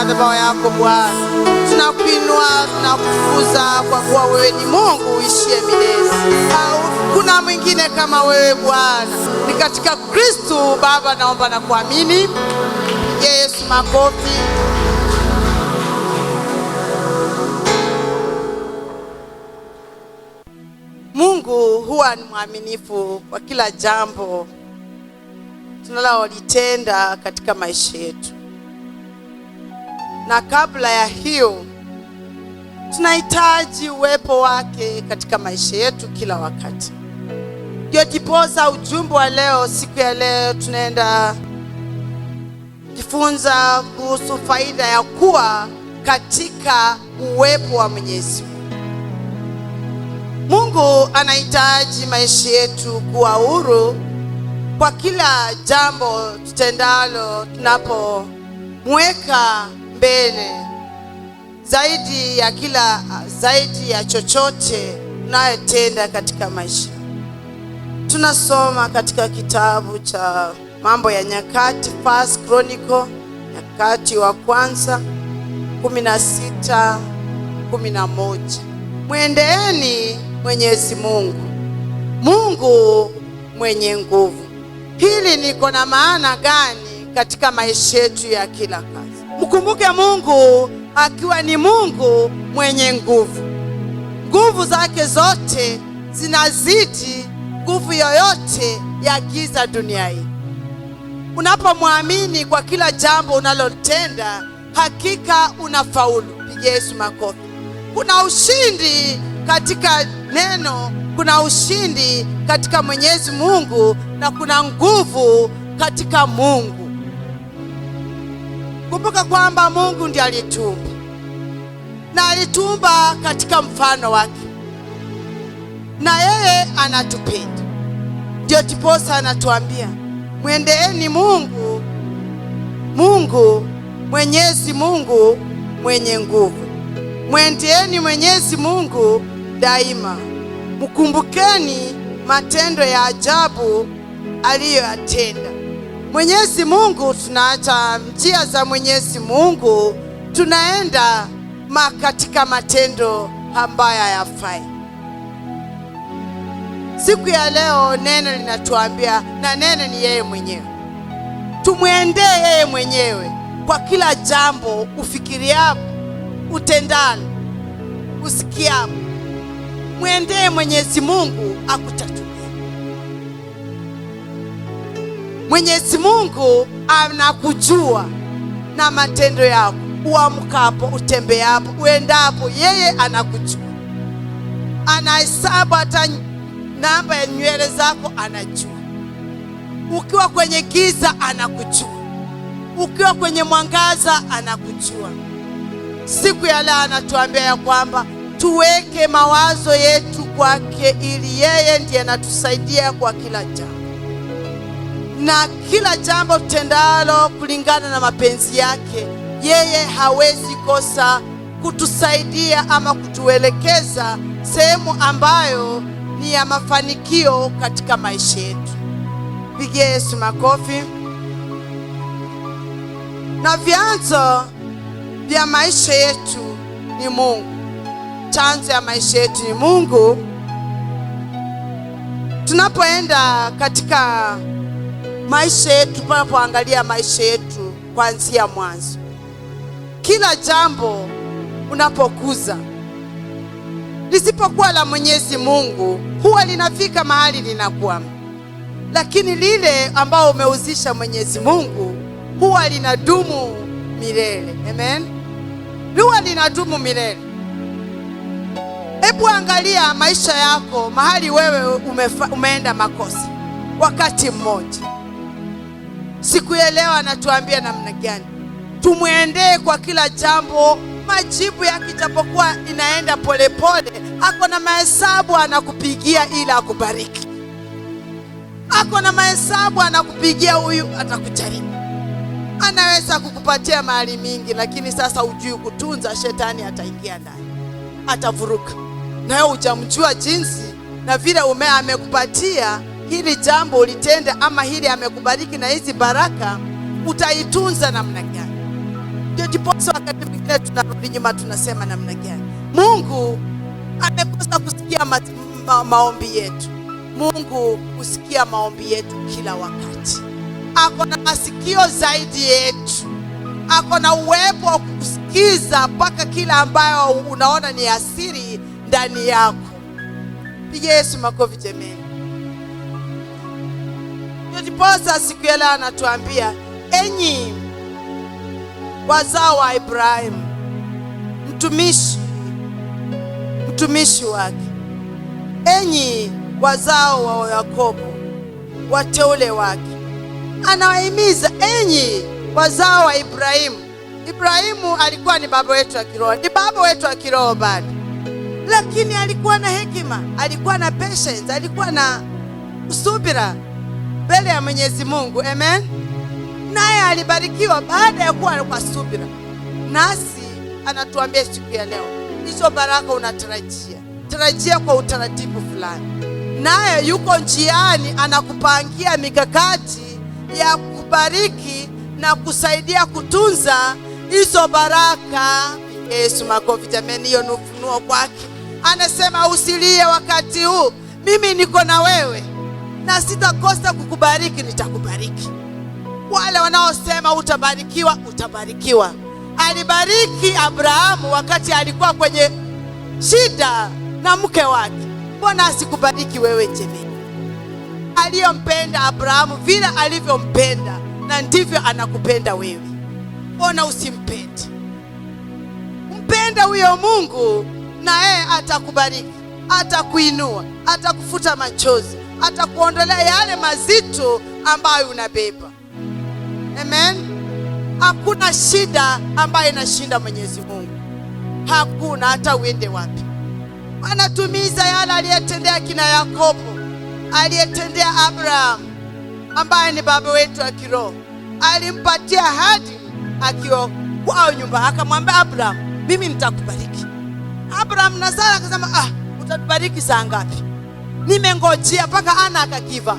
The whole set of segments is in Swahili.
madhabahu yako Bwana. Tunakuinua, tunakutukuza kwa kuwa wewe ni Mungu uishie milele. Kuna mwingine kama wewe Bwana. Ni katika Kristo Baba naomba na kuamini. Yesu makofi. Mungu huwa ni mwaminifu kwa kila jambo tunalolitenda katika maisha yetu. Na kabla ya hiyo, tunahitaji uwepo wake katika maisha yetu kila wakati. Ndio ndiposa ujumbe wa leo, siku ya leo, tunaenda jifunza kuhusu faida ya kuwa katika uwepo wa Mwenyezi Mungu. Mungu anahitaji maisha yetu kuwa huru kwa kila jambo tutendalo, tunapomweka mbele zaidi ya chochote tunayotenda katika maisha. Tunasoma katika kitabu cha Mambo ya Nyakati, First Chronicle, Nyakati wa kwanza 16:11. Mwendeeni Mwenyezi Mungu, Mungu mwenye nguvu. Hili liko na maana gani katika maisha yetu ya kila kazi? Mkumbuke Mungu akiwa ni Mungu mwenye nguvu. Nguvu zake zote zinazidi nguvu yoyote ya giza dunia hii. Unapomwamini kwa kila jambo unalotenda, hakika unafaulu. Pigia Yesu makofi. Kuna ushindi katika neno, kuna ushindi katika Mwenyezi Mungu, na kuna nguvu katika Mungu. Kumbuka kwamba Mungu ndiye alitumba, na alitumba katika mfano wake, na yeye anatupenda. Ndio tiposa anatuambia mwendeeni Mungu, Mungu Mwenyezi Mungu mwenye nguvu. Mwendeeni Mwenyezi Mungu daima, mkumbukeni matendo ya ajabu aliyoyatenda. Mwenyezi Mungu, tunaacha njia za Mwenyezi Mungu, tunaenda katika matendo ambayo hayafai. Siku ya leo neno linatuambia, na neno ni yeye mwenyewe, tumwendee yeye mwenyewe kwa kila jambo ufikiriapo, utendalo, usikiapo. Mwendee Mwenyezi Mungu akutatulie. Mwenyezi Mungu anakujua na matendo yako, uamkapo, utembeapo, uendapo, yeye anakujua. Anahesabu hata namba ya nywele zako, anajua. Ukiwa kwenye giza anakujua, ukiwa kwenye mwangaza anakujua. Siku ya leo anatuambia ya kwamba tuweke mawazo yetu kwake, ili yeye ndiye anatusaidia kwa kila jambo, na kila jambo tutendalo kulingana na mapenzi yake. Yeye hawezi kosa kutusaidia ama kutuelekeza sehemu ambayo ni ya mafanikio katika maisha yetu. Pigie Yesu makofi. Na vyanzo vya maisha yetu ni Mungu. Chanzo ya maisha yetu ni Mungu. Tunapoenda katika maisha yetu, tunapoangalia maisha yetu kuanzia mwanzo, kila jambo unapokuza lisipokuwa la Mwenyezi Mungu, huwa linafika mahali linakwama. Lakini lile ambao umeuzisha Mwenyezi Mungu huwa linadumu milele. Amen. Huwa linadumu milele. Hebu angalia maisha yako, mahali wewe umeenda makosa wakati mmoja. Siku ya leo anatuambia namna gani tumwendee kwa kila jambo. Majibu yake japokuwa inaenda polepole, ako na mahesabu anakupigia ili akubariki. Ako na mahesabu anakupigia, huyu atakujaribu. Anaweza kukupatia mali mingi, lakini sasa hujui kutunza, shetani ataingia ndani, atavuruka. Na wewe hujamjua jinsi na vile amekupatia hili jambo ulitenda, ama hili amekubariki na hizi baraka utaitunza namna gani. Ndio diposa wakati mwingine tunarudi nyuma, tunasema namna gani? Mungu amekosa kusikia maombi yetu. Mungu husikia maombi yetu kila wakati. Ako na masikio zaidi yetu, ako na uwepo wa kusikiza mpaka kila ambayo unaona ni asiri ndani yako. Piga Yesu makofi jameni. Ndiposa siku ya leo anatuambia, enyi wazao wa Ibrahimu, mtumishi wake, enyi wazao wa Yakobo, wateule wake. Anawahimiza, enyi wazao wa Ibrahimu. Ibrahimu alikuwa ni baba wetu wa kiroho, ni baba wetu wa kiroho bado, lakini alikuwa na hekima, alikuwa na patience, alikuwa na subira mbele ya Mwenyezi Mungu. Amen. Naye alibarikiwa baada ya kuwa kwa subira. Nasi anatuambia siku ya leo, hizo baraka tarajia kwa utaratibu fulani. Naye yuko njiani, anakupangia mikakati ya kubariki na kusaidia kutunza hizo baraka. Yesu makofi jameni, hiyo ni ufunuo kwake. Anasema usilie wakati huu, mimi niko na wewe na sitakosa kukubariki, nitakubariki. Wale wanaosema utabarikiwa, utabarikiwa. Alibariki Abrahamu wakati alikuwa kwenye shida na mke wake. Mbona asikubariki wewe jameni? Aliyompenda Abrahamu vile alivyompenda, na ndivyo anakupenda wewe. Mbona usimpende? Mpenda huyo Mungu, na yeye atakubariki, atakuinua, atakufuta machozi, atakuondolea yale mazito ambayo unabeba. Amen. Hakuna shida ambayo inashinda Mwenyezi Mungu. Hakuna, hata uende wapi. Anatumiza yale aliyetendea kina Yakobo, aliyetendea Abraham ambaye ni baba wetu wa kiroho. Alimpatia ahadi akiwa kwao nyumba, akamwambia Abraham, mimi nitakubariki. Abraham na Sara akasema, utatubariki saa ngapi? Nimengojea mpaka Ana akakiva.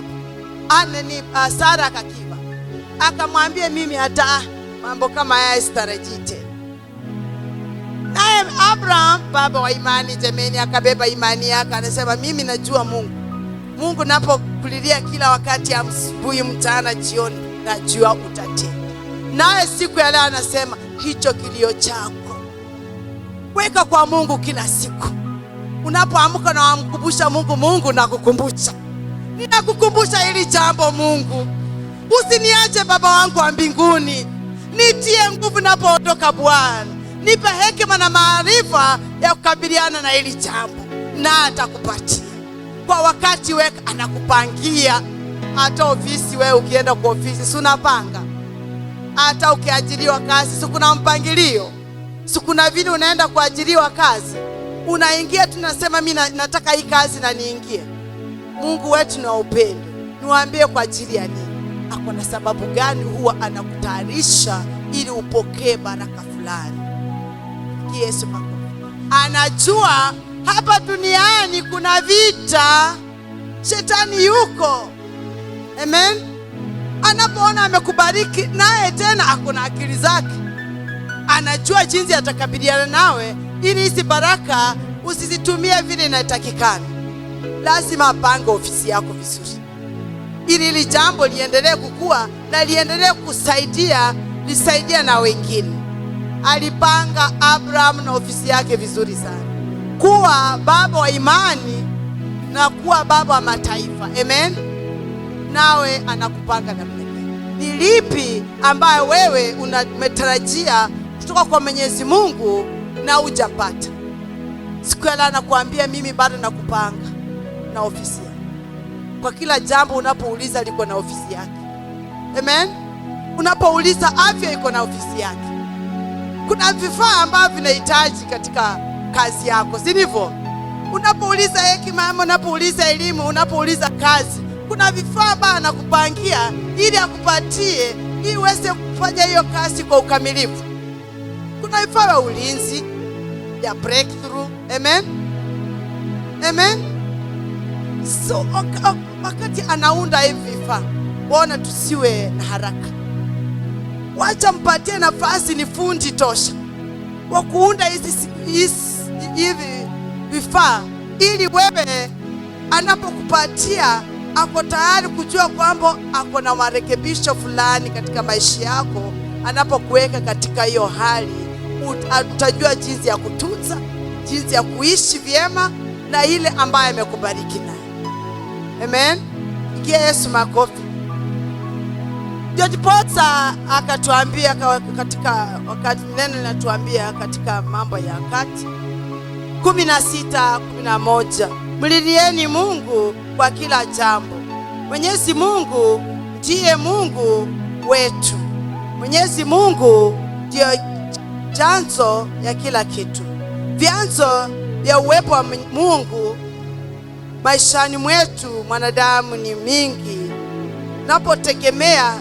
Sara akakiva. Akamwambia mimi hata mambo kama haya sitarajii tena. Naye Abraham, baba wa imani jameni, akabeba imani yake, anasema mimi najua Mungu napokulilia kila wakati, asubuhi, mchana, jioni, najua utatenda. Naye siku ya leo anasema hicho kilio chako weka kwa Mungu kila siku. Unapoamka na wamkumbusha Mungu, Mungu nakukumbusha, ninakukumbusha hili jambo Mungu. Usiniache Baba wangu wa mbinguni, nitie nguvu napoondoka Bwana. Nipe hekima na maarifa ya kukabiliana na hili jambo, na atakupatia kwa wakati weka. Anakupangia hata ofisi. Wewe ukienda kwa ofisi, si unapanga? Hata ukiajiriwa kazi, si kuna mpangilio? Si kuna vile unaenda kuajiriwa kazi, unaingia tunasema mimi nataka hii kazi na niingie. Mungu wetu ni wa upendo. Niwaambie kwa ajili ya nini? Ako na sababu gani huwa anakutayarisha ili upokee baraka fulani. Yesu makofi. Anajua hapa duniani kuna vita, shetani yuko. Amen. Anapoona amekubariki, naye tena ako na akili zake, anajua jinsi atakabiliana nawe ili hizi baraka usizitumie vile inatakikana. Lazima apange ofisi yako vizuri, ili hili jambo liendelee kukua na liendelee kusaidia, lisaidia na wengine. Alipanga Abraham na ofisi yake vizuri sana, kuwa baba wa imani na kuwa baba wa mataifa. Amen. Nawe anakupanga namna gani? Ni lipi ambayo wewe umetarajia kutoka kwa Mwenyezi Mungu na hujapata? Siku ya leo anakuambia mimi bado nakupanga na ofisi yake. Kwa kila jambo unapouliza liko na ofisi yake. Amen. Unapouliza afya iko na ofisi yake. Kuna vifaa ambavyo vinahitaji katika kazi yako, si ndivyo? Unapouliza hekima, unapouliza elimu, unapouliza kazi, kuna vifaa ambavyo anakupangia ili akupatie, ili uweze kufanya hiyo kazi kwa ukamilifu. Kuna vifaa vya ulinzi, ya breakthrough. Amen. Amen. So wakati anaunda hivi vifaa, bona tusiwe na haraka. wacha mpatie nafasi, ni fundi tosha wa kuunda hivi vifaa, ili wewe anapokupatia ako tayari kujua kwamba ako na marekebisho fulani katika maisha yako. Anapokuweka katika hiyo hali, utajua jinsi ya kutunza, jinsi ya kuishi vyema na ile ambaye amekubariki nayo. Amen. Pigia Yesu makofi. George Potts akatuambia katika wakati neno linatuambia katika Mambo ya Kati 16:11, mlilieni Mungu kwa kila jambo. Mwenyezi Mungu ndiye Mungu wetu. Mwenyezi Mungu ndio chanzo ya kila kitu. Vyanzo vya uwepo wa Mungu maishani mwetu mwanadamu ni mingi. Tunapotegemea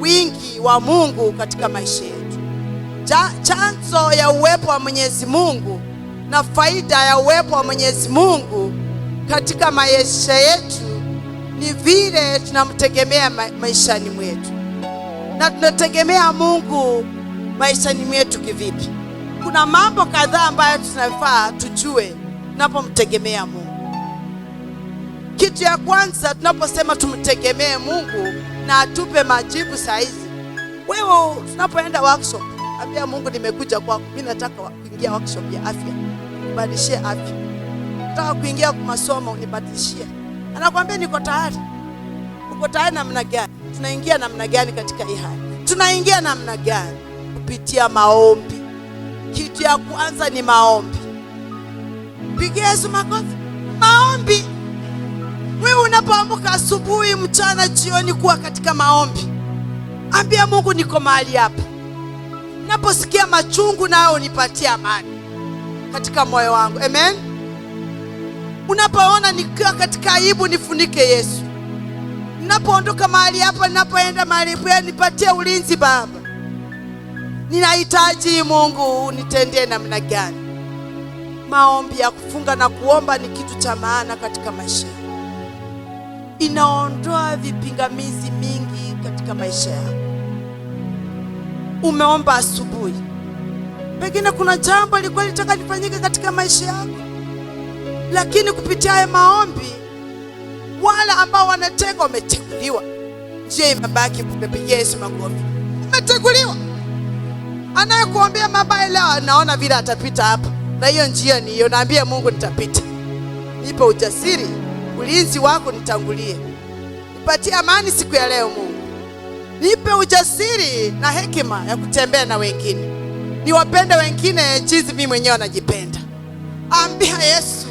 wingi wa Mungu katika maisha yetu, chanzo ya uwepo wa Mwenyezi Mungu na faida ya uwepo wa Mwenyezi Mungu katika maisha yetu ni vile tunamtegemea maishani mwetu. Na tunategemea Mungu maishani mwetu kivipi? Kuna mambo kadhaa ambayo tunafaa tujue tunapomtegemea Mungu. Kitu ya kwanza, tunaposema tumtegemee Mungu na atupe majibu saizi. Wewe tunapoenda workshop, ambia Mungu, nimekuja kwako, mimi nataka kuingia workshop ya afya, nibadilishie afya. Nataka kuingia kwa masomo, unibadilishie. Anakuambia niko tayari. Uko tayari namna gani? Tunaingia namna gani katika hii hali? Tunaingia namna gani? Kupitia maombi. Kitu ya kwanza ni maombi. Pigia Yesu makofi. Maombi. Wewe unapoamka asubuhi, mchana, jioni, kuwa katika maombi. Ambia Mungu, niko mahali hapa. Naposikia machungu, nao unipatie amani katika moyo wangu. Amen. Unapoona nikiwa katika aibu, nifunike Yesu. Ninapoondoka mahali hapa, ninapoenda mahali hapa, nipatie ulinzi Baba. Ninahitaji Mungu unitendee namna gani? Maombi ya kufunga na kuomba ni kitu cha maana katika maisha. Inaondoa vipingamizi mingi katika maisha yako. Umeomba asubuhi, pengine kuna jambo lilikuwa litaka lifanyike katika maisha yako, lakini kupitia maombi, wale ambao wanatega wameteguliwa. Je, imebaki kupigia Yesu makofi. Umeteguliwa. Anayekuombea mabaya leo anaona vile atapita hapa, na hiyo njia ni hiyo. Naambia Mungu, nitapita. Nipe ujasiri, ulinzi wako nitangulie. Nipatie amani siku ya leo Mungu. Nipe ujasiri na hekima ya kutembea na wengine. Niwapende wengine jinsi mimi mwenyewe najipenda. Ambia Yesu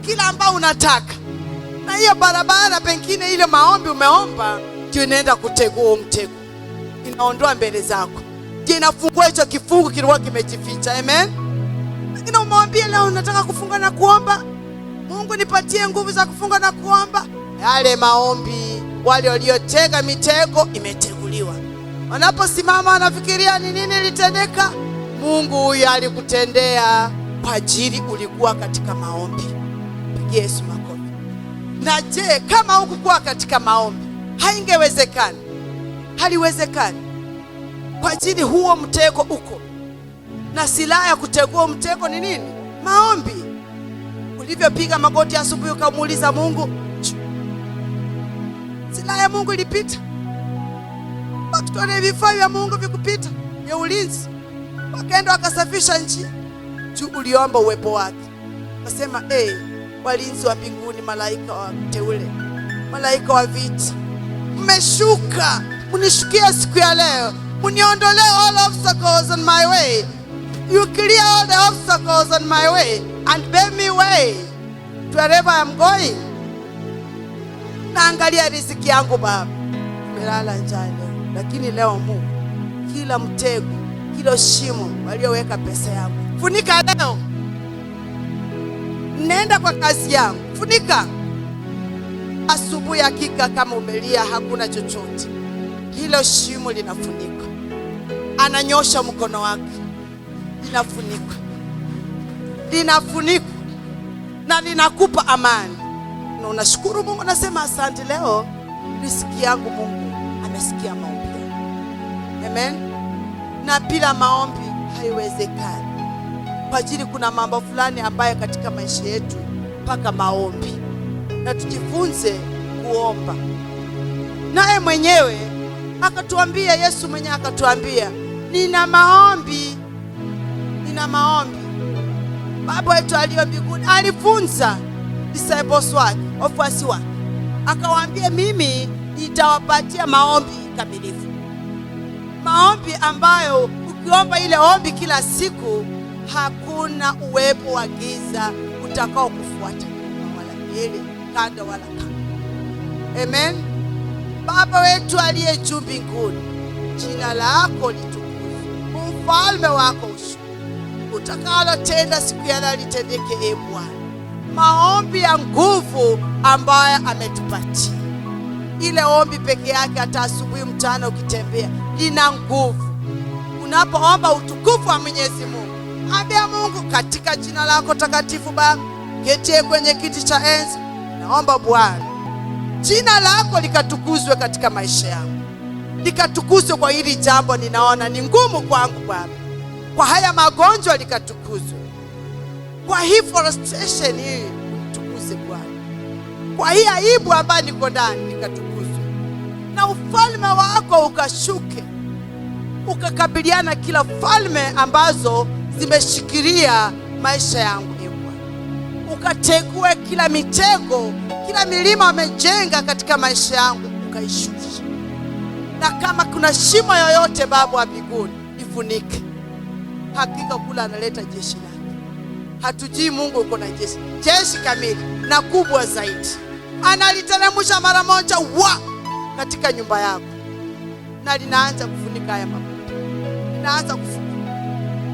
kila ambao unataka. Na hiyo barabara, pengine ile maombi umeomba ndio inaenda kutegua mtego. Inaondoa mbele zako. Je, inafungua hicho kifungu kilikuwa kimejificha. Amen. Lakini umwambie leo unataka kufunga na kuomba. Mungu, nipatie nguvu za kufunga na kuomba. Yale maombi, wale waliotega mitego imeteguliwa. Wanaposimama wanafikiria ni nini litendeka, Mungu huyu alikutendea kwa ajili ulikuwa katika maombi. Pigia Yesu makofi. Na je, kama hukukuwa katika maombi, haingewezekana. Haliwezekani. Kwa ajili huo mtego uko. Na silaha ya kutegua mtego ni nini? Maombi. Ulivyopiga magoti asubuhi ukamuuliza Mungu, silaha ya Mungu ilipita. Wakitone vifaa vya Mungu vikupita ya ulinzi. Wakaenda wakasafisha njia. Juu uliomba uwepo wake. Wasema, walinzi wa mbinguni, malaika wa teule, malaika wa vita, mmeshuka, unishukia siku ya leo. Uniondolee all obstacles on my way. You clear all the obstacles on my way and pave me way to wherever I'm going. Naangalia riziki yangu Baba. Nimelala njaa leo, lakini leo Mungu, kila mtego, kila shimo walioweka pesa yangu, funika leo. Nenda kwa kazi yangu, funika. Asubuhi hakika kama umelia hakuna chochote, hilo shimo linafunika. Ananyosha mkono wake, linafunika. Linafunika na linakupa amani. Na unashukuru Mungu, nasema asante, leo riziki yangu Mungu amesikia maombi. Amen. na bila maombi haiwezekani. Kwa ajili kuna mambo fulani ambayo katika maisha yetu mpaka maombi, na tujifunze kuomba. Naye mwenyewe akatuambia, Yesu mwenyewe akatuambia, nina maombi. Baba wetu aliye mbinguni alifunza disciples wake, wafuasi wake, akawaambia, mimi nitawapatia maombi kamilifu, maombi ambayo ukiomba ile ombi kila siku, hakuna uwepo wa giza utakao kufuata wala mbele, kando wala kando. Amen. Baba wetu aliye juu mbinguni, jina lako litukuzwe, ufalme wako ushuke, utakalotenda siku ya leo litendeke. Bwana, maombi ya nguvu ambayo ametupatia, ile ombi peke yake, hata asubuhi mchana ukitembea, lina nguvu. Unapoomba utukufu wa Mwenyezi Mungu, ambia Mungu, katika jina lako takatifu Baba, ketie kwenye kiti cha enzi, naomba Bwana jina lako likatukuzwe katika maisha yangu, likatukuzwe kwa hili jambo ninaona ni ngumu kwangu Baba, kwa haya magonjwa likatukuzwe, kwa hii frustration hii tukuze Bwana, kwa hii aibu ambayo niko ndani likatukuzwe, na ufalme wako ukashuke, ukakabiliana kila falme ambazo zimeshikilia maisha yangu Bwana, ukategue kila mitego, kila milima wamejenga katika maisha yangu, ukaishusha. Na kama kuna shimo yoyote Baba wa mbinguni, ifunike. Hakika kula analeta jeshi lake, hatujui Mungu uko na jeshi kamili na kubwa zaidi, analiteremsha mara moja katika nyumba yako, na linaanza kufunika haya mambo, linaanza kufunika.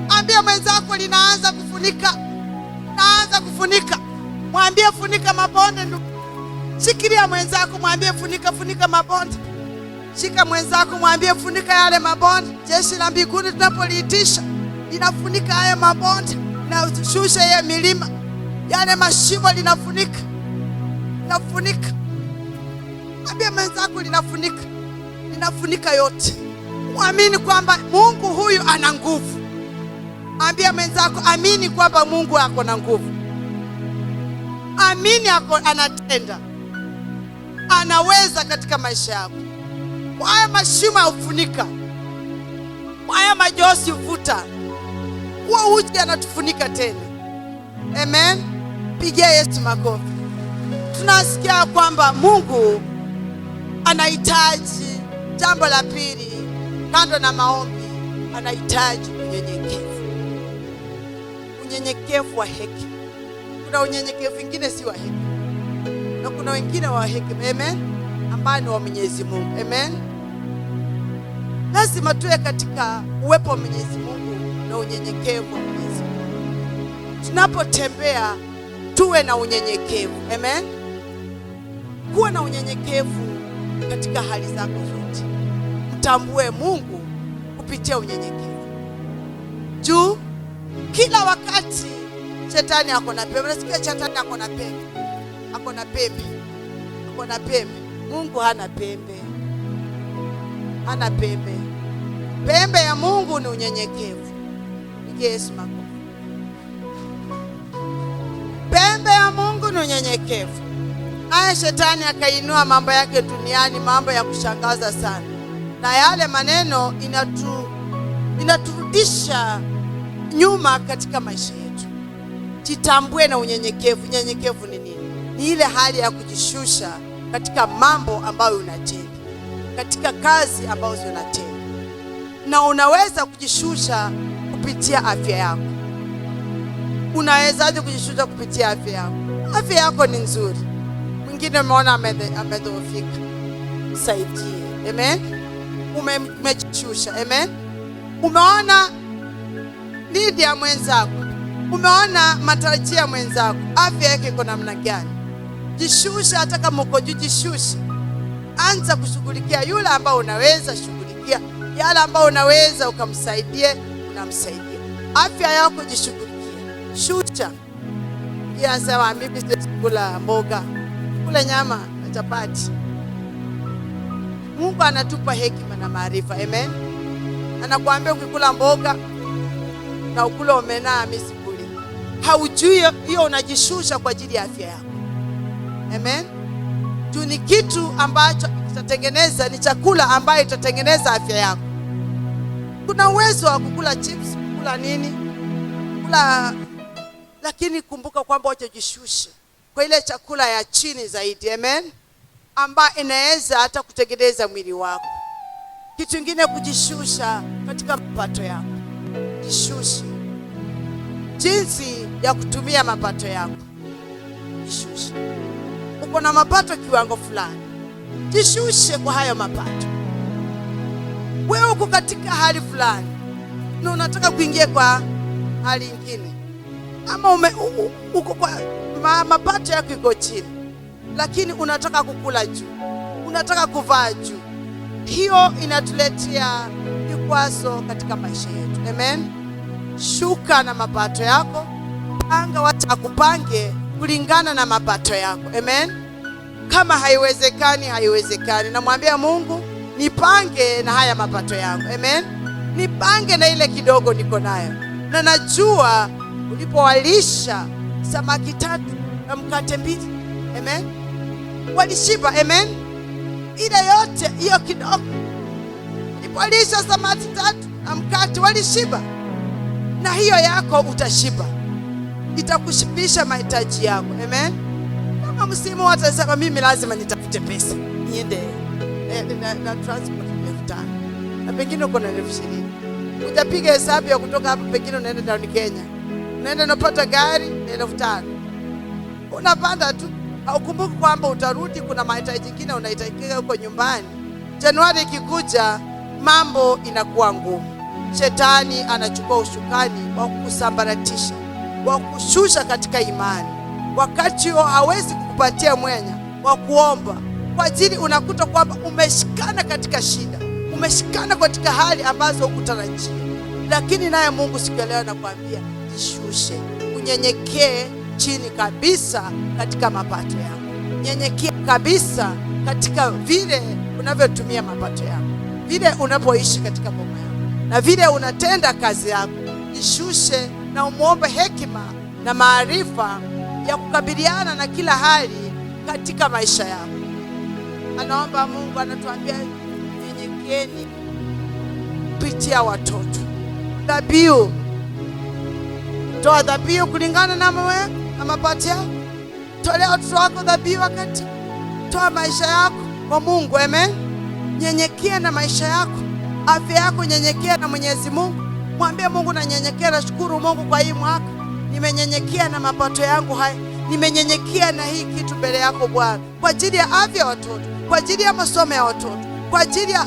Ambia mwenzako, linaanza kufunika, naanza kufunika. Mwambie funika mabonde ndugu. Shikilia mwenzako, mwambie funika mabonde. Shika mwenzako, mwambie funika yale mabonde. Jeshi la mbinguni tunapoliitisha linafunika haya mabonde, na ushushe ya milima, yale mashimo linafunika. Mwambie mwenzako, linafunika yote. Muamini kwamba Mungu huyu ana nguvu. Ambia mwenzako, amini kwamba Mungu ako na nguvu. Amini ako anatenda, anaweza katika maisha yako. Kwa haya mashimo ya ufunika, kwa haya majosi ufuta, kwa uji anatufunika tena. Amen. Pigia Yesu makofi. Tunasikia kwamba Mungu anahitaji, jambo la pili kando na maombi, anahitaji unyenyekevu wa hekima. Kuna unyenyekevu mwingine si wa hekima, na kuna wengine wa hekima. Amen. Ambao ni wa Mwenyezi Mungu. Amen. Lazima tuwe katika uwepo wa Mwenyezi Mungu na unyenyekevu wa Mwenyezi Mungu. Tunapotembea tuwe na unyenyekevu. Amen. Kuwa na unyenyekevu katika hali zako zote. Mtambue Mungu kupitia unyenyekevu. Juu kila wakati shetani ako na pembe. Unasikia shetani ako na pembe. Ako na pembe. Ako na pembe. Mungu hana pembe. Hana pembe. Pembe ya Mungu ni unyenyekevu. Yesu makofi. Pembe ya Mungu ni unyenyekevu. Haya shetani akainua mambo yake duniani, mambo ya kushangaza sana. Na yale maneno inaturudisha nyuma katika maisha yetu. Jitambue na unyenyekevu. Unyenyekevu ni nini? Ni ile hali ya kujishusha katika mambo ambayo unatenda, katika kazi ambazo unatenda. Na unaweza kujishusha kupitia afya yako. Unawezaje kujishusha kupitia afya yako? Afya yako ni nzuri. Mwingine umeona amedhoofika, msaidie. Amen. Umejishusha. Amen. Umeona need ya mwenzako, umeona matarajio ya mwenzako, afya yake iko namna gani? Jishusha. Hata kama uko juu, jishusha. Anza kushughulikia yule ambao unaweza shughulikia, yale ambao unaweza ukamsaidie, unamsaidia. Afya yako jishughulikie. Shusha. Sema mimi sikula mboga, kula nyama na chapati. Mungu anatupa hekima na maarifa. Amen. anakuambia ukikula mboga na ukula omena misikuli. Haujui hiyo unajishusha kwa ajili ya afya yako. Amen. Tu ni kitu ambacho kitatengeneza, ni chakula ambayo itatengeneza afya yako. Kuna uwezo wa kukula chips, kukula nini, kula, lakini kumbuka kwamba ujishushe kwa ile chakula ya chini zaidi. Amen. Ambayo inaweza hata kutengeneza mwili wako. Kitu kingine, kujishusha katika mapato yako. Jishushe jinsi ya kutumia mapato yako. Jishushe. Uko na mapato kiwango fulani, jishushe kwa hayo mapato. Wewe uko katika hali fulani na unataka kuingia kwa hali nyingine, ama uko kwa mapato yako iko chini, lakini unataka kukula juu, unataka kuvaa juu. Hiyo inatuletea vikwazo katika maisha yetu. Amen. Shuka na mapato yako, panga watu akupange kulingana na mapato yako. Amen. Kama haiwezekani, haiwezekani, namwambia Mungu, nipange na haya mapato yangu. Amen. Nipange na ile kidogo niko nayo. Na najua ulipowalisha samaki 3 na mkate 2, amen, walishiba. Amen. Ile yote hiyo kidogo, ulipowalisha samaki 3 na mkate walishiba. Na hiyo yako utashiba, itakushibisha mahitaji yako. Amen. Kama msimu watasema mimi lazima nitafute pesa niende na transport 5,000 na pengine uko na 20,000, utapiga hesabu ya kutoka hapa, pengine unaenda down Kenya, unaenda unapata gari 5,000, unapanda tu, haukumbuki kwamba utarudi, kuna mahitaji mengine unahitajika huko nyumbani. Januari ikikuja, mambo inakuwa ngumu. Shetani anachukua ushukani wa kusambaratisha, wa kushusha katika imani. Wakati huo hawezi kukupatia mwanya wa kuomba, kwa ajili unakuta kwamba umeshikana katika shida, umeshikana katika hali ambazo hukutarajia. Lakini naye Mungu siku ya leo anakuambia jishushe, unyenyekee chini kabisa katika mapato yako. Nyenyekea kabisa katika vile unavyotumia mapato yako, vile unapoishi katika boma yako, na vile unatenda kazi yako. Jishushe na umuombe hekima na maarifa ya kukabiliana na kila hali katika maisha yako. Anaomba Mungu, anatuambia nyenyekeni kupitia watoto. Dhabihu, toa dhabihu kulingana na mapato yako. Tolea watoto wako dhabihu wakati, toa maisha yako kwa Mungu. Amen. Nyenyekea na maisha yako, afya yako, nyenyekea na Mwenyezi Mungu. Mwambie Mungu, na nyenyekea, na shukuru Mungu kwa hii mwaka, nimenyenyekea na mapato yangu haya, nimenyenyekea na hii kitu mbele yako Bwana, kwa ajili ya afya ya watoto, kwa ajili ya masomo ya watoto, kwa ajili ya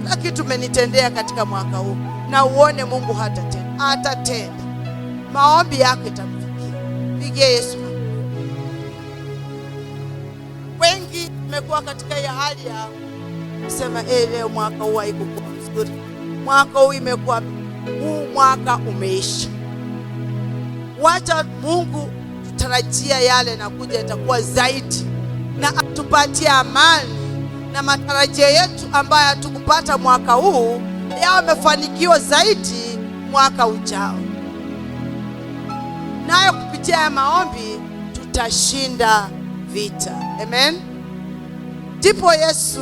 kila kitu umenitendea katika mwaka huu. Na uone Mungu atatenda. Maombi yako itamfikia. Pigie Yesu. Wengi tumekuwa katika hii hali ya kusema leo mwaka huu haikuwa mzuri, mwaka huu imekuwa, huu mwaka umeisha. Wacha Mungu tutarajia yale na kuja itakuwa zaidi, na atupatie amani, na matarajio yetu ambayo hatukupata mwaka huu yamefanikiwa zaidi mwaka ujao. Nayo kupitia ya maombi tutashinda vita. Amen. Ndipo Yesu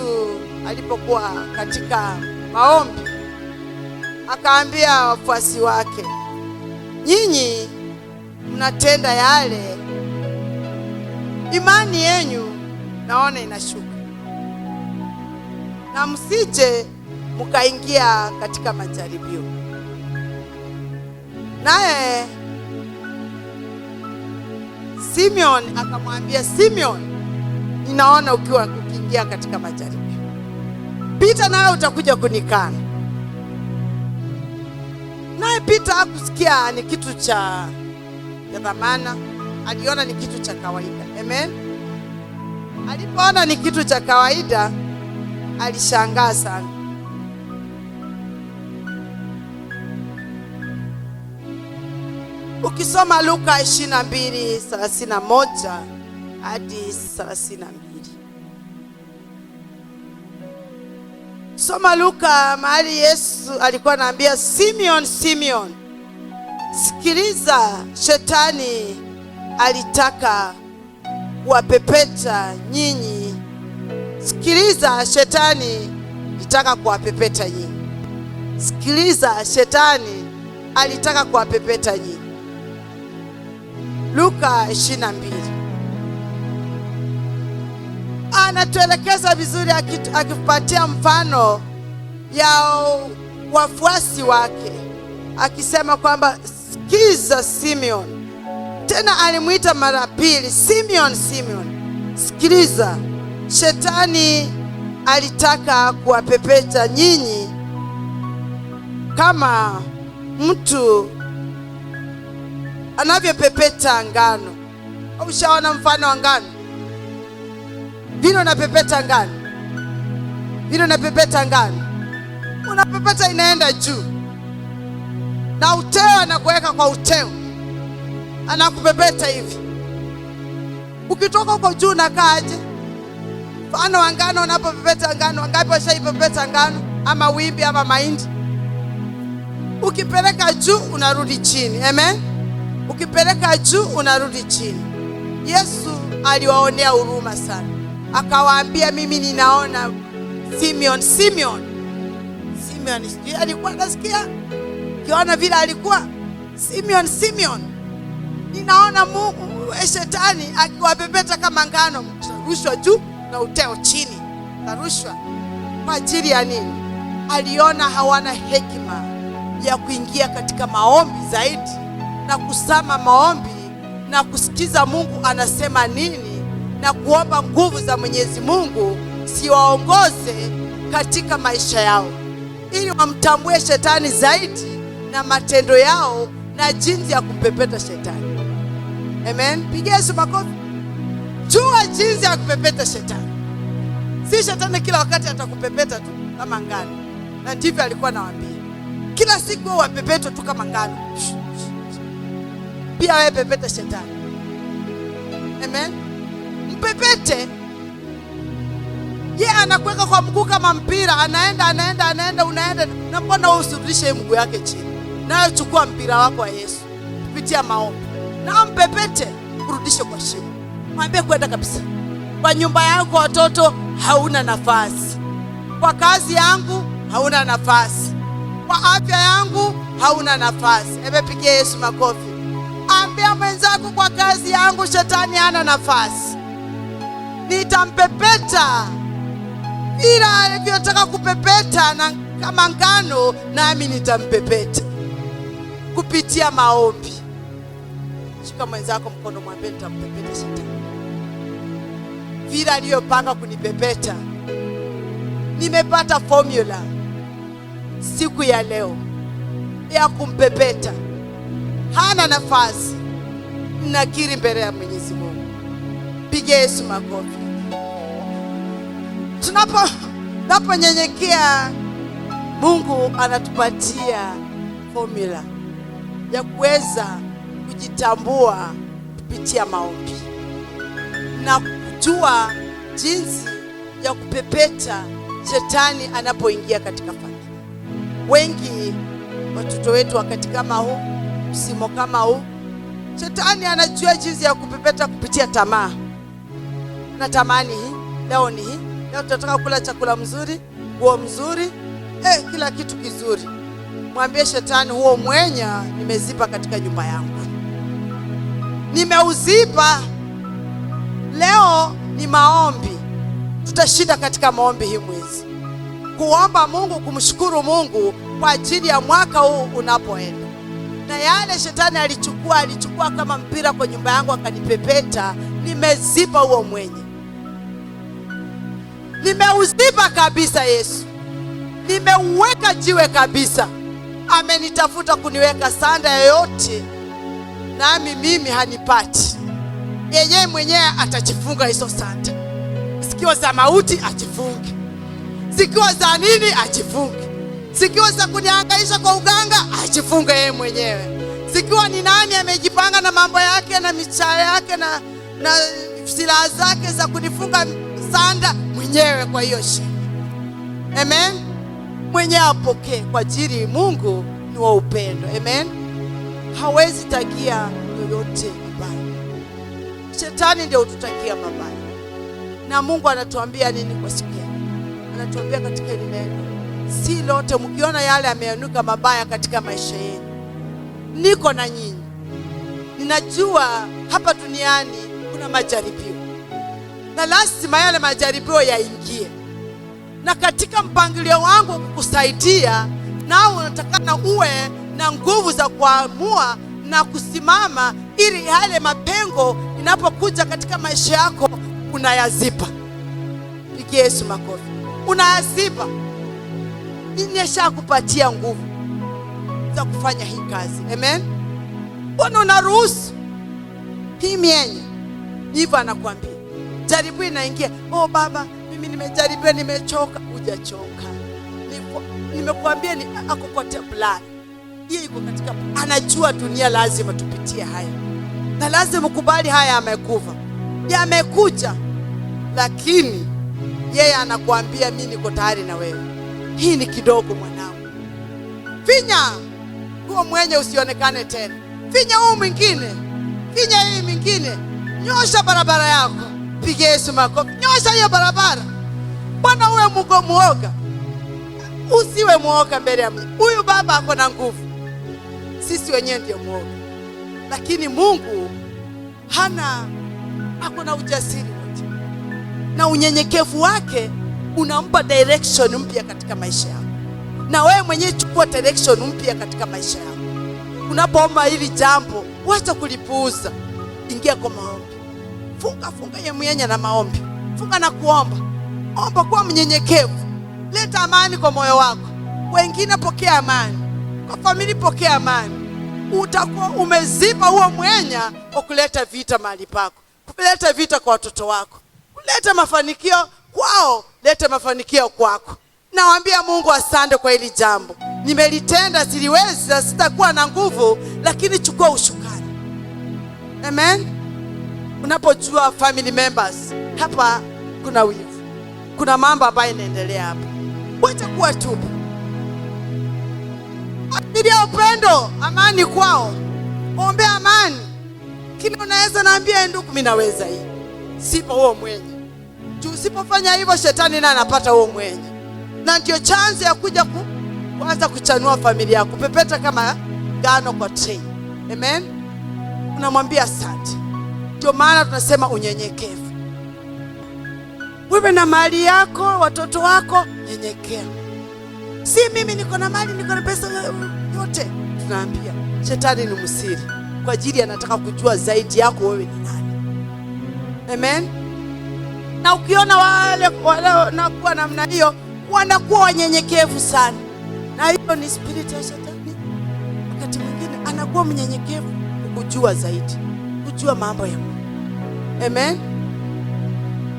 alipokuwa katika maombi akaambia wafuasi wake, nyinyi mnatenda yale, imani yenu naona inashuka, na msije mkaingia katika majaribio. Naye Simeon akamwambia, Simeon, ninaona ukiingia katika majaribio, Pita nawe utakuja kunikana. Naye Pita hakusikia ni kitu cha dhamana, aliona ni kitu cha kawaida. Amen. Alipoona ni kitu cha kawaida, alishangaa sana. Ukisoma Luka 22:31 hadi 32, Soma Luka mahali Yesu alikuwa anaambia Simeon, Simeon, sikiliza, shetani alitaka kuwapepeta nyinyi. Sikiliza, shetani alitaka kuwapepeta nyinyi. Sikiliza, shetani alitaka kuwapepeta nyinyi. Luka 22 anatuelekeza vizuri, akipatia mfano ya wafuasi wake, akisema kwamba sikiza Simeon. Tena alimuita mara pili, Simeon, Simeon, sikiliza, shetani alitaka kuwapepeta nyinyi kama mtu anavyopepeta ngano. Ushaona mfano wa ngano? Vile unapepeta ngano, vile unapepeta ngano, unapepeta inaenda juu, na uteo anakuweka kwa uteo, anakupepeta hivi. Ukitoka kwa juu unakaaje? Mfano wa ngano, unapopepeta ngano, wangapi washaipepeta ngano ama wimbi ama mahindi? Ukipeleka juu unarudi chini. Amen. Ukipeleka juu unarudi chini. Yesu aliwaonea huruma sana, akawaambia, mimi ninaona Simeon, Simeon. Simeon sijui alikuwa nasikia, kiona vile alikuwa Simeon, Simeon, ninaona Mungu shetani akiwapepeta kama ngano, mtarushwa juu na uteo chini. Tarushwa kwa ajili ya nini? Aliona hawana hekima ya kuingia katika maombi zaidi na kusama maombi na kusikiza Mungu anasema nini na kuomba nguvu za Mwenyezi Mungu siwaongoze katika maisha yao, ili wamtambue shetani zaidi na matendo yao na jinsi ya kumpepeta shetani. Amen. Pigia Yesu makofi. Jua jinsi ya kupepeta shetani. Si shetani kila wakati atakupepeta tu kama ngano. Na ndivyo alikuwa anawaambia. Kila siku wewe wapepetwa tu kama ngano. Pia wewe pepeta shetani. Amen. Mpepete. Yeye anakuweka kwa mguu kama mpira, anaenda, unaenda. Na mbona wewe usirudishe mguu yake chini? Nayo chukua mpira wako wa Yesu kupitia maombi, na mpepete, kurudishe kwa shimo. Mwambie kwenda kabisa. Kwa nyumba yako, watoto hauna nafasi. Kwa kazi yangu hauna nafasi. Kwa afya yangu hauna nafasi. Hebu pigia Yesu makofi. Ambia mwenzako, kwa kazi yangu shetani hana nafasi. Nitampepeta ila alivyotaka kupepeta na kama ngano, nami nitampepeta kupitia maombi. Shika mwenzako mkono, mwambie nitampepeta shetani vile aliyopanga kunipepeta. Nimepata formula siku ya leo ya kumpepeta. Hana nafasi. Nakiri mbele ya Mwenyezi Mungu. Piga Yesu makofi. Tunaponyenyekea, Mungu anatupatia formula ya kuweza kujitambua kupitia maombi na kujua jinsi ya kupepeta shetani anapoingia katika familia. Wengi watoto wetu wakati kama huu, msimu kama huu, shetani anajua jinsi ya kupepeta kupitia tamaa. Na tamani hii, leo ni hii, leo tunataka kula chakula mzuri, nguo mzuri, kila kitu kizuri. Mwambie shetani, huo mwenya nimezipa katika nyumba yangu, nimeuzipa. Leo ni maombi. Tutashinda katika maombi hii mwezi, kuomba Mungu, kumshukuru Mungu kwa ajili ya mwaka huu unapoenda. Na yale shetani alichukua kama mpira kwa nyumba yangu akanipepeta, nimezipa huo mwenye. Nimeuzipa kabisa Yesu. Nimeuweka jiwe kabisa. Amenitafuta kuniweka sanda yoyote, nami mimi hanipati. Yeye mwenyewe atajifunga hizo sanda. Sikio za mauti ajifunge. Sikio za nini ajifunge. Sikio za kunihangaisha kwa uganga ajifunge yeye mwenyewe. Sikio ni nani amejipanga na mambo yake na michale yake na silaha zake za kunifunga sanda mwenyewe kwa hiyo shida. Amen. mwenye apokee, kwa ajili Mungu ni wa upendo. Amen. Hawezi takia yoyote mabaya. Shetani ndio ututakia mabaya. Na Mungu anatuambia nini kwa siku ya? Anatuambia katika hili neno, si lote mkiona yale yameanuka mabaya katika maisha yenu, niko na nyinyi. Ninajua hapa duniani kuna majaribio, na lazima yale majaribio yaingie, na katika mpangilio wangu kukusaidia, nao unatakana uwe na nguvu za kuamua na kusimama, ili yale mapengo inapokuja katika maisha yako unayaziba. Pigie Yesu makofi. Unayaziba. Nimeshakupatia nguvu za kufanya hii kazi. Amen. Mbona unaruhusu hii mienye? Hivyo anakuambia jaribu inaingia. Oh baba, mimi nimejaribiwa, nimechoka. Hujachoka. Nimekuambia ni ako kwa blood. Hiyo iko katika, anajua dunia lazima tupitie haya, na lazima kubali haya yamekuva, yamekuja, lakini yeye anakuambia mimi niko tayari na wewe. Hii ni kidogo mwanangu. Finya huo mwenye usionekane tena. Finya huo mwingine. Finya hii mwingine. Nyosha barabara yako. Pigie Yesu makofi. Nyosha hiyo barabara. Bwana uwe muoga. Usiwe muoga mbele ya Mungu. Huyu baba ako na nguvu. Sisi wenyewe ndio muoga. Lakini Mungu ako na ujasiri wote. Na unyenyekevu wake unampa direction mpya katika maisha yako. Na wewe mwenyewe chukua direction mpya katika maisha yako. Unapoomba hili jambo, wacha kulipuuza. Ingia kwa maombi. Funga ye mwenye na maombi. Funga na kuomba. Omba kwa mnyenyekevu. Leta amani kwa moyo wako. Wengine pokea amani. Kwa familia pokea amani. Utakuwa umeziba huo mwenya wa kuleta vita mahali pako. Kuleta vita kwa watoto wako. Kuleta mafanikio kwao, leta mafanikio kwako. Nawaambia Mungu asante kwa hili jambo. Nimelitenda, siliwezi, sitakuwa na nguvu, lakini chukua ushukani. Amen. Unapojua family members, hapa kuna wivu. Kuna mambo ambayo inaendelea hapa. Wacha kuwa tubu. Achilia upendo, amani kwao. Ombe amani. Kile unaweza naambia ndugu, mimi naweza hii. Sipo huo mwenye. Usipofanya hivyo shetani naye anapata huo mwenye. Na ndio chance ya kuja kuanza kuchanua familia yako. Pepeta kama ngano kwa tray. Amen. Unamwambia asante. Ndio maana tunasema unyenyekevu. Wewe na mali yako, watoto wako, nyenyekea. Si mimi niko na mali, niko na pesa yote. Tunaambia shetani ni msiri. Kwa ajili anataka kujua zaidi yako wewe ni nani. Amen. Na ukiona wale wanakuwa namna hiyo, wanakuwa wanyenyekevu sana. Na hiyo ni spirit ya shetani. Wakati mwingine anakuwa mnyenyekevu kujua zaidi, kujua mambo ya Mungu. Amen.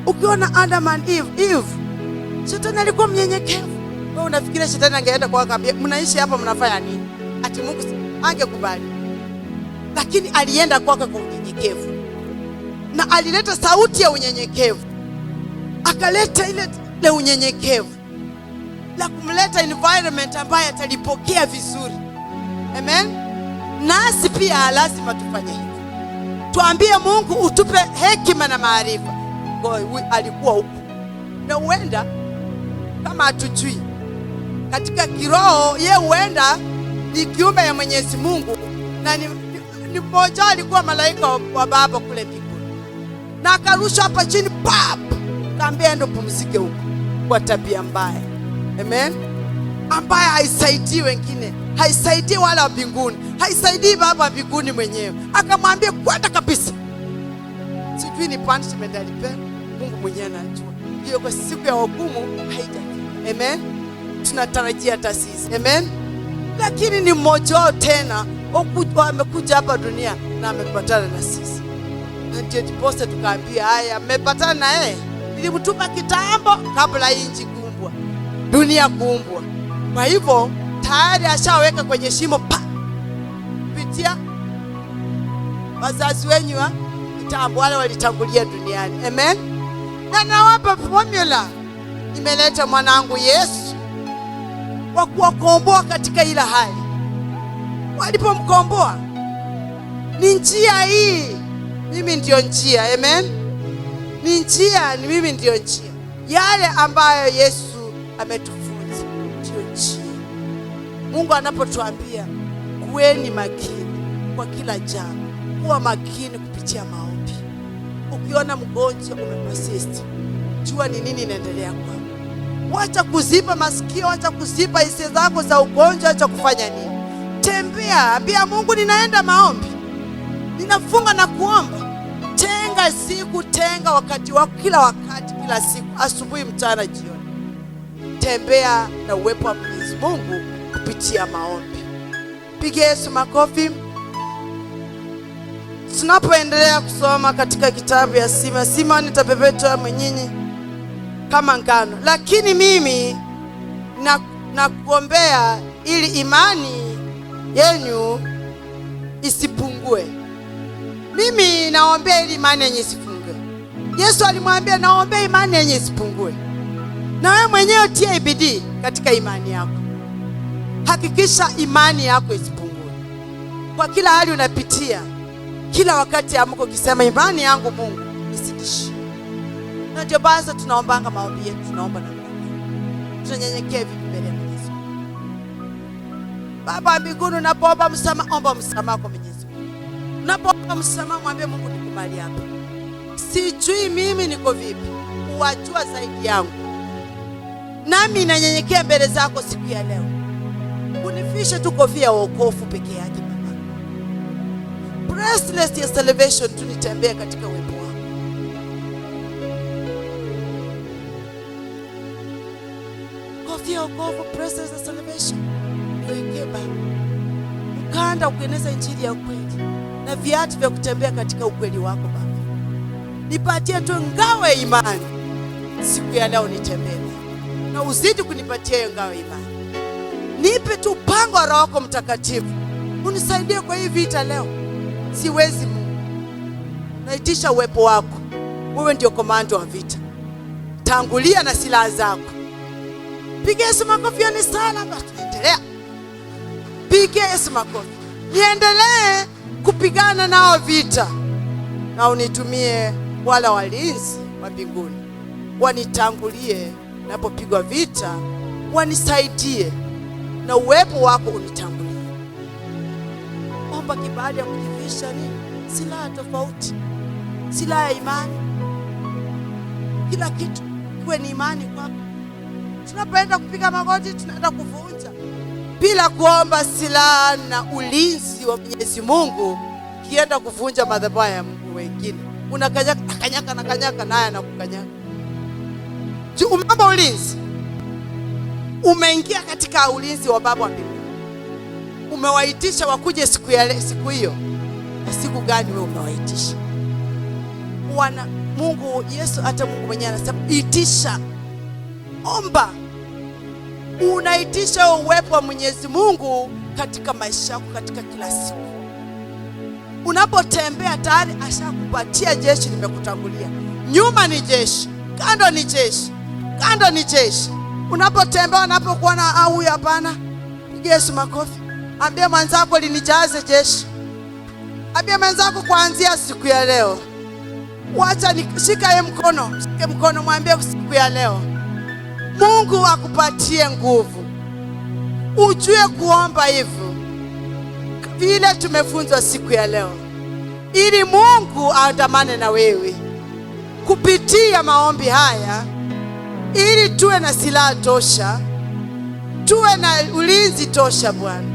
Ukiona Adam and Eve, shetani alikuwa mnyenyekevu. Wewe unafikiria shetani angeenda kwa akambia, mnaishi hapa mnafanya nini? Ati Mungu angekubali. Lakini alienda kwake kwa unyenyekevu. Na alileta sauti ya unyenyekevu. Akaleta ile unyenyekevu la kumleta environment ambayo atalipokea vizuri. Amen. Nasi pia lazima tufanye hivyo. Tuambie Mungu utupe hekima na maarifa. Alikuwa huko. Na uenda kama hatujui katika kiroho, yeye uenda ni kiumbe ya Mwenyezi Mungu, na ni mmoja alikuwa malaika wa baba kule mbinguni. Na akarusha hapa chini pap. Kaambia ndo pumzike huko kwa tabia mbaya. Amen. Ambaye haisaidii wengine, haisaidii wala mbinguni, haisaidii baba mbinguni mwenyewe. Akamwambia kwenda kabisa. Sijui ni punishment alipenda, Mungu mwenyewe anajua. Hiyo kwa siku ya hukumu haijafika. Amen. Tunatarajia taasisi. Amen. Lakini ni mmoja tena amekuja hapa dunia na amepatana na sisi. Na ndio diposa tukaambia haya, mmepatana na yeye. Nilimtuma kitambo kabla inji kuumbwa, dunia kuumbwa. Kwa hivyo tayari ashaweka kwenye shimo kupitia wazazi wenyu wa kitambo, wale walitangulia duniani. Amen. Na nawapa formula. Nimeleta mwanangu Yesu wa kuwakomboa katika ila hali. Walipomkomboa, ni njia hii, mimi ndio njia. Amen. Ni njia, ni mimi ndio njia. Yale ambayo Yesu ametufunza ndio njia. Mungu anapotuambia kuweni makini kwa kila jambo, kuwa makini kupitia maombi. Ukiona mgonjwa umepersist, jua ni nini inaendelea kwako. Wacha kuziba masikio, wacha kuziba hisia zako za ugonjwa, wacha kufanya nini? Tembea, ambia Mungu ninaenda maombi, ninafunga na kuomba. Tenga siku, tenga wakati wako, kila wakati, kila siku, asubuhi, mchana, jioni. Tembea na uwepo wa Mwenyezi Mungu kupitia maombi. Pigia Yesu makofi. Tunapoendelea kusoma katika kitabu ya Simoni nitapepetwa mwenyinyi kama ngano, lakini mimi nakuombea ili imani yenu isipungue. Mimi naombea ili imani yenu isipungue. Yesu alimwambia naombea imani yenu isipungue. Na wewe mwenyewe tia bidii katika imani yako. Hakikisha imani yako isipungue kwa kila hali unapitia. Kila wakati amko ukisema imani yangu Mungu isitishie. Na ndio basi tunaombanga maombi yetu, tunaomba na tunanyenyekea hivi mbele ya Mwenyezi Mungu. Baba mbinguni, unapoomba msamaha, omba msamaha kwa Mwenyezi Mungu. Unapoomba msamaha, mwambie Mungu nikubali hapa. Sijui mimi niko vipi, uwajua zaidi yangu. Nami nanyenyekea mbele zako siku ya leo. Unifishe tu kofia ya wokovu peke yake Baba. Breastless ya salvation, tunitembea katika uwepo wako. Kofia ya wokovu, breastless ya salvation, niwekee Baba. Mkanda kueneza injili ya ukweli na viatu vya kutembea katika ukweli wako Baba. Nipatie tu ngao ya imani siku ya leo, nitembee na uzidi kunipatia ngao ya imani. Nipe tu pango wa Roho wako Mtakatifu. Unisaidie kwa hii vita leo. Siwezi Mungu. Naitisha uwepo wako. Wewe ndio komando wa vita. Tangulia na silaha zako. Piga Yesu makofi ni sana basi tuendelea. Piga Yesu makofi. Niendelee kupigana nao vita. Na unitumie wala walinzi wa mbinguni. Wanitangulie napopigwa vita, wanisaidie. Na uwepo wako unitangulie. Omba kibali ya kujivisha nini? Silaha tofauti. Silaha ya imani. Kila kitu kiwe ni imani kwako. Tunapoenda kupiga magoti, tunaenda kuvunja bila kuomba silaha na ulinzi wa Mwenyezi Mungu. Kienda kuvunja madhabahu ya Mungu wengine, unakanyaka naye anakukanyaka. Umeomba ulinzi, umeingia katika ulinzi wa Baba wa mbinguni. Umewaitisha wakuje siku hiyo. Na siku gani wewe umewaitisha? Mungu Yesu, hata Mungu mwenyewe anasema itisha, omba. Unaitisha uwepo wa Mwenyezi Mungu katika maisha yako, katika kila siku. Unapotembea tayari ashakupatia jeshi limekutangulia. Nyuma ni jeshi, kando ni jeshi, kando ni jeshi. Unapotembea, unapokuona huyu hapana, piga Yesu makofi. Ambia mwanzako linijaze jeshi. Ambia mwanzako kuanzia siku ya leo. Wacha nishika yeye mkono, shike mkono, mwambie siku ya leo Mungu akupatie nguvu. Ujue kuomba hivyo vile tumefunzwa siku ya leo, ili Mungu aandamane na wewe kupitia maombi haya, ili tuwe na silaha tosha, tuwe na ulinzi tosha Bwana.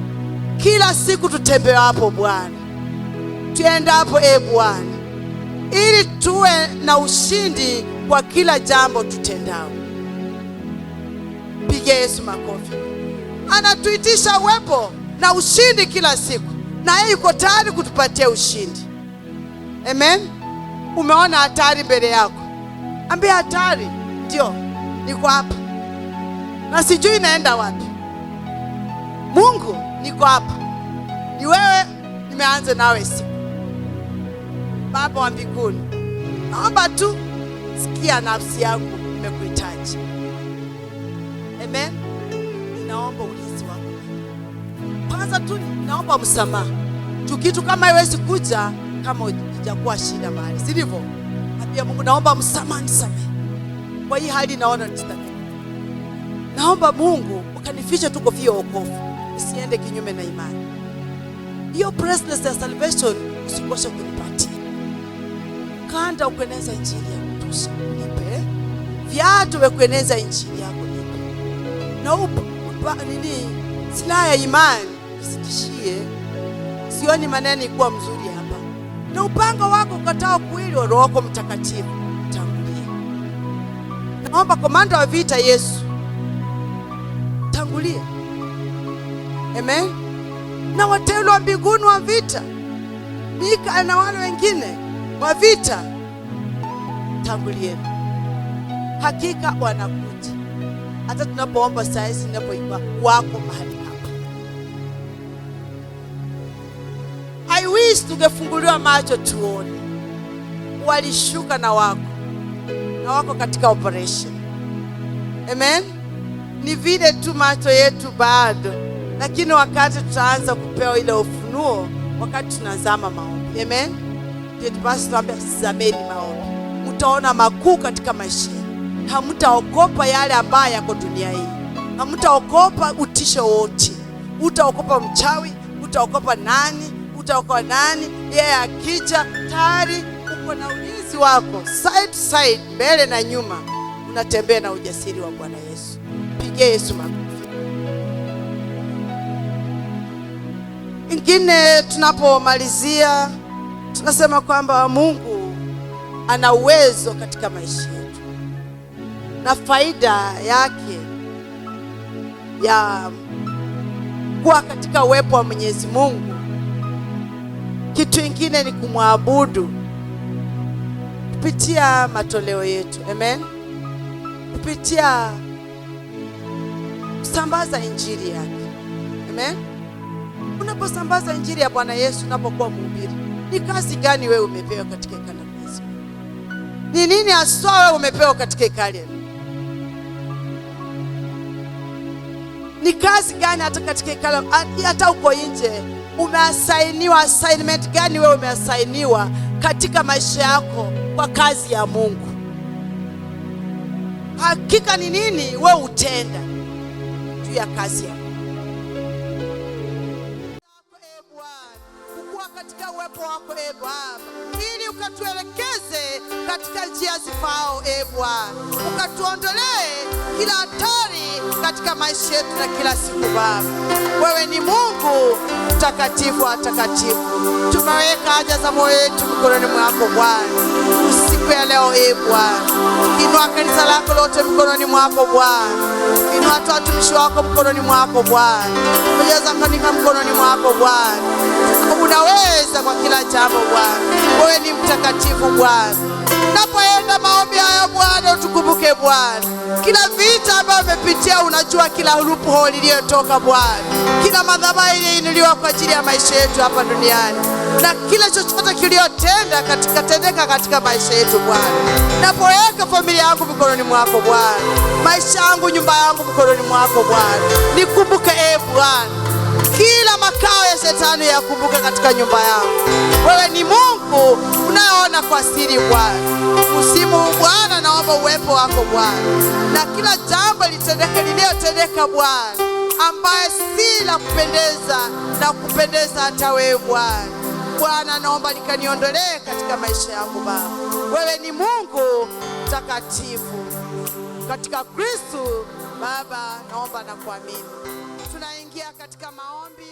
Kila siku tutembee hapo Bwana, tuende hapo Bwana, ili tuwe na ushindi kwa kila jambo tutendao. Piga Yesu makofi. Anatuitisha uwepo na ushindi kila siku, na yeye yuko tayari kutupatia ushindi. Amen. Umeona hatari mbele yako, ambia hatari ndio niko hapa na sijui naenda wapi. Mungu, niko hapa, ni wewe nimeanza nawe siku. Baba wa mbinguni, naomba tu sikia nafsi yangu imekuhitaji. Amen. naomba ulinzi wako. Kwanza tu naomba msamaha. Kitu kama haiwezi kuja kama hujakuwa shida mahali, si ndivyo? Pia Mungu, naomba msamaha, nisamehe kwa hii hali naona nisamehe. Naomba Mungu ukanifiche tu kofia ya wokovu, usiende kinyume na imani. Hiyo presence ya salvation usikoshe kunipatia. Kanda ukueneza injili ya kutosha, nipe. Viatu vya kueneza injili yako nipe. Na silaha ya imani usitishie. Sioni maneno ikuwa mzuri hapa. Na upanga wako ukatao kuili wa Roho wako Mtakatifu tangulia. Naomba komanda wa vita Yesu tangulia. Amen. Na wateule wa mbinguni wa vita, Mika na wale wengine wa vita, tangulie. Hakika wanakuja. Hata tunapoomba saa hizi, tunapoimba, wako mahali hapa. I wish tungefunguliwa macho tuone. Walishuka na wako katika operation. Amen. Ni vile tu macho yetu bado, lakini wakati tutaanza kupewa ile ufunuo, wakati tunazama maombi. Amen. Ndio basi tuambia, zameni maombi. Mtaona makuu katika maisha. Hamtaogopa yale ambayo yako dunia hii. Hamtaogopa utisho wote. Utaogopa mchawi, utaogopa nani, utaogopa nani. Yeye akija tayari uko na ulinzi wako, side to side, mbele na nyuma. Unatembea na ujasiri wa Bwana Yesu. Pigie Yesu makofi. Ingine tunapomalizia tunasema kwamba Mungu ana uwezo katika maisha yetu, na faida yake ya kuwa katika uwepo wa Mwenyezi Mungu, kitu kingine ni kumwabudu kupitia matoleo yetu. Amen. Kupitia kusambaza injili yake. Amen. Unaposambaza injili ya Bwana Yesu, unapokuwa mhubiri, ni kazi gani wewe umepewa katika hekalu la Mwenyezi Mungu? Ni nini hasa wewe umepewa katika hekalu? Ni kazi gani hata katika hekalu, hata uko nje umeasainiwa? Assignment gani wewe umeasainiwa katika maisha yako kwa kazi ya Mungu? Hakika ni nini wewe utenda juu ya kazi ya Mungu? Kukua katika uwepo wako Bwana, ili ukatuelekeze katika njia zifao Bwana, ukatuondolee kila hatari katika maisha yetu na kila siku Baba. Wewe ni Mungu mtakatifu wa takatifu. Tumeweka haja za moyo wetu mikononi mwako Bwana. Siku ya leo Bwana, inua kanisa lako lote mikononi mwako Bwana. Inua watumishi wako mikononi mwako Bwana. Jaza kanisa mikononi mwako Bwana. Unaweza kwa kila jambo Bwana. Wewe ni mtakatifu Bwana. Napoenda maombi haya Bwana, utukumbuke Bwana. Kila vita ambayo umepitia, unajua kila loophole iliyotoka Bwana. Kila madhabahu iliyoinuliwa kwa ajili ya maisha yetu hapa duniani. Na kila chochote kiliyotenda tendeka katika maisha yetu Bwana. Napoweka familia yangu mikononi mwako Bwana. Maisha yangu, nyumba yangu mikononi mwako Bwana. Nikumbuke Bwana. Kila makao ya shetani yakumbuka katika nyumba yangu. Wewe ni Mungu unayeona kwa siri Bwana. Msimu Bwana, naomba uwepo wako Bwana. Na kila jambo lililotendeka Bwana, ambaye si la kupendeza na kupendeza hata wewe Bwana. Bwana, naomba likaniondolee katika maisha yangu Baba. Wewe ni Mungu mtakatifu. Katika Kristo Baba naomba na kuamini. Tunaingia katika maombi.